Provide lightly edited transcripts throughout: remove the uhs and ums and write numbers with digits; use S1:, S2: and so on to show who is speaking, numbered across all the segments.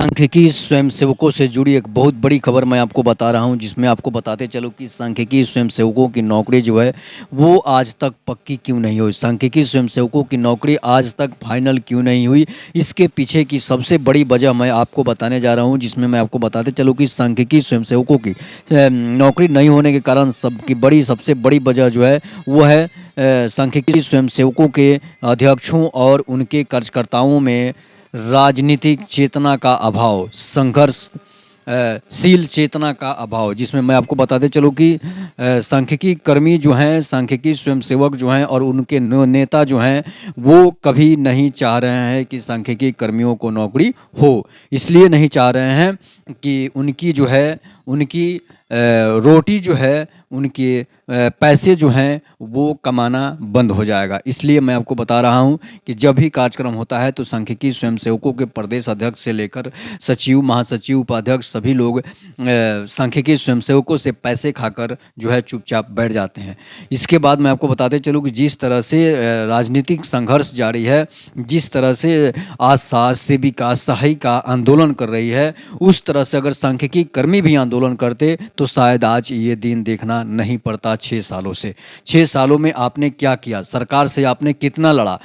S1: सांख्यिकी स्वयंसेवकों से जुड़ी एक बहुत बड़ी खबर मैं आपको बता रहा हूं, जिसमें आपको बताते चलो कि सांख्यिकी स्वयंसेवकों की नौकरी जो है वो आज तक पक्की क्यों नहीं हुई। सांख्यिकी स्वयंसेवकों की नौकरी आज तक फाइनल क्यों नहीं हुई, इसके पीछे की सबसे बड़ी वजह मैं आपको बताने जा रहा हूं, जिसमें मैं आपको बताते चलूँ कि सांख्यिकी स्वयंसेवकों की नौकरी नहीं होने के कारण सबसे बड़ी वजह जो है वो है सांख्यिकी स्वयंसेवकों के अध्यक्षों और उनके कार्यकर्ताओं में राजनीतिक चेतना का अभाव, शील चेतना का अभाव। जिसमें मैं आपको बताते चलूँ कि सांख्यिकी कर्मी जो हैं, सांख्यिकी स्वयंसेवक जो हैं और उनके नेता जो हैं, वो कभी नहीं चाह रहे हैं कि सांख्यिकी कर्मियों को नौकरी हो। इसलिए नहीं चाह रहे हैं कि उनकी जो है उनकी रोटी जो है, उनके पैसे जो हैं वो कमाना बंद हो जाएगा। इसलिए मैं आपको बता रहा हूं कि जब भी कार्यक्रम होता है तो सांख्यिकी स्वयंसेवकों के प्रदेश अध्यक्ष से लेकर सचिव, महासचिव, उपाध्यक्ष सभी लोग सांख्यिकी स्वयंसेवकों से पैसे खाकर जो है चुपचाप बैठ जाते हैं। इसके बाद मैं आपको बताते चलूँ कि जिस तरह से राजनीतिक संघर्ष जारी है, जिस तरह से आज सेविका सहायिका आंदोलन कर रही है, उस तरह से अगर सांख्यिकी कर्मी भी आंदोलन करते तो शायद आज ये दिन देखना नहीं पड़ता। 6 सालों से 6 सालों में आपने क्या किया, सरकार से आपने कितना लड़ा।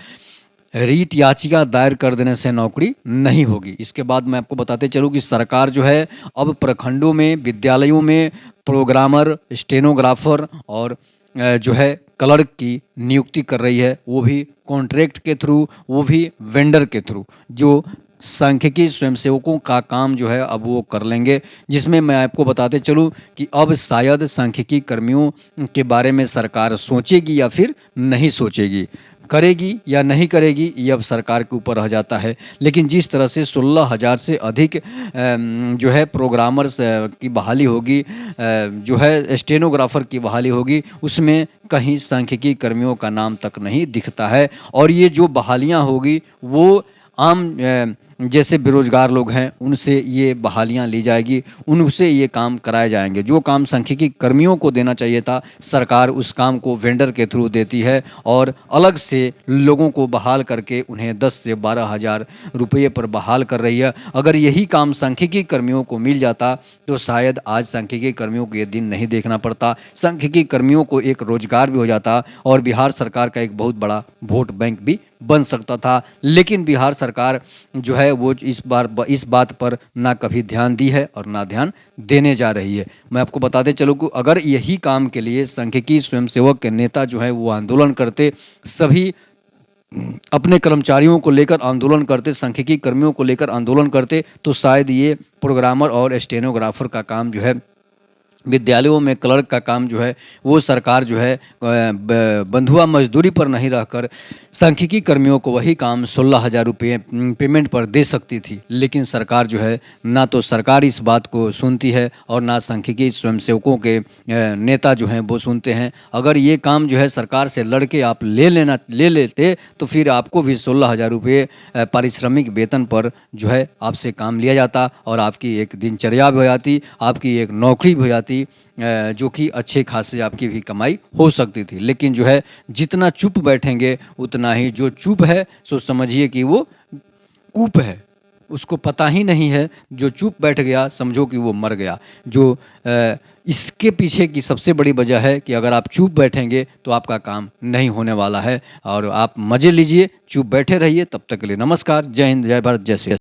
S1: रीट याचिका दायर कर देने से नौकरी नहीं होगी। इसके बाद मैं आपको बताते चलूँ कि सरकार जो है अब प्रखंडों में, विद्यालयों में प्रोग्रामर, स्टेनोग्राफर और जो है क्लर्क की नियुक्ति कर रही है, वो भी कॉन्ट्रैक्ट के थ्रू, वो भी वेंडर के थ्रू, जो सांख्यिकी स्वयंसेवकों का काम जो है अब वो कर लेंगे। जिसमें मैं आपको बताते चलूँ कि अब शायद सांख्यिकी कर्मियों के बारे में सरकार सोचेगी या फिर नहीं सोचेगी, करेगी या नहीं करेगी, ये अब सरकार के ऊपर रह जाता है। लेकिन जिस तरह से 16,000 से अधिक जो है प्रोग्रामर्स की बहाली होगी, जो है स्टेनोग्राफर की बहाली होगी, उसमें कहीं सांख्यिकी कर्मियों का नाम तक नहीं दिखता है। और ये जो बहालियाँ होगी वो आम जैसे बेरोजगार लोग हैं उनसे ये बहालियां ली जाएगी, उनसे ये काम कराए जाएंगे। जो काम सांख्यिकी कर्मियों को देना चाहिए था, सरकार उस काम को वेंडर के थ्रू देती है और अलग से लोगों को बहाल करके उन्हें 10 से 12 हज़ार रुपये पर बहाल कर रही है। अगर यही काम सांख्यिकी कर्मियों को मिल जाता तो शायद आज सांख्यिकी कर्मियों को ये दिन नहीं देखना पड़ता, सांख्यिकी कर्मियों को एक रोजगार भी हो जाता और बिहार सरकार का एक बहुत बड़ा वोट बैंक भी बन सकता था। लेकिन बिहार सरकार जो है वो इस बात पर ना कभी ध्यान दी है और ना ध्यान देने जा रही है। मैं आपको बताते चलूँ कि अगर यही काम के लिए सांख्यिकी स्वयंसेवक के नेता जो है वो आंदोलन करते, सभी अपने कर्मचारियों को लेकर आंदोलन करते, सांख्यिकी कर्मियों को लेकर आंदोलन करते, तो शायद ये प्रोग्रामर और स्टेनोग्राफर का काम जो है, विद्यालयों में क्लर्क का काम जो है वो सरकार जो है बंधुआ मजदूरी पर नहीं रहकर सांख्यिकी कर्मियों को वही काम 16,000 रुपये पेमेंट पर दे सकती थी। लेकिन सरकार जो है, ना तो सरकार इस बात को सुनती है और ना सांख्यिकी स्वयंसेवकों के नेता जो हैं वो सुनते हैं। अगर ये काम जो है सरकार से लड़के आप ले लेते तो फिर आपको भी 16,000 रुपये पारिश्रमिक वेतन पर जो है आपसे काम लिया जाता और आपकी एक दिनचर्या भी हो जाती, आपकी एक नौकरी भी हो जाती, जो कि अच्छे खासे आपकी भी कमाई हो सकती थी। लेकिन जो है जितना चुप बैठेंगे उतना ही, जो चुप है सो समझिए कि वो कूप है, उसको पता ही नहीं है। जो चुप बैठ गया समझो कि वो मर गया। जो इसके पीछे की सबसे बड़ी वजह है कि अगर आप चुप बैठेंगे तो आपका काम नहीं होने वाला है। और आप मज़े लीजिए, चुप बैठे रहिए। तब तक के लिए नमस्कार, जय हिंद, जय भारत, जय श्री।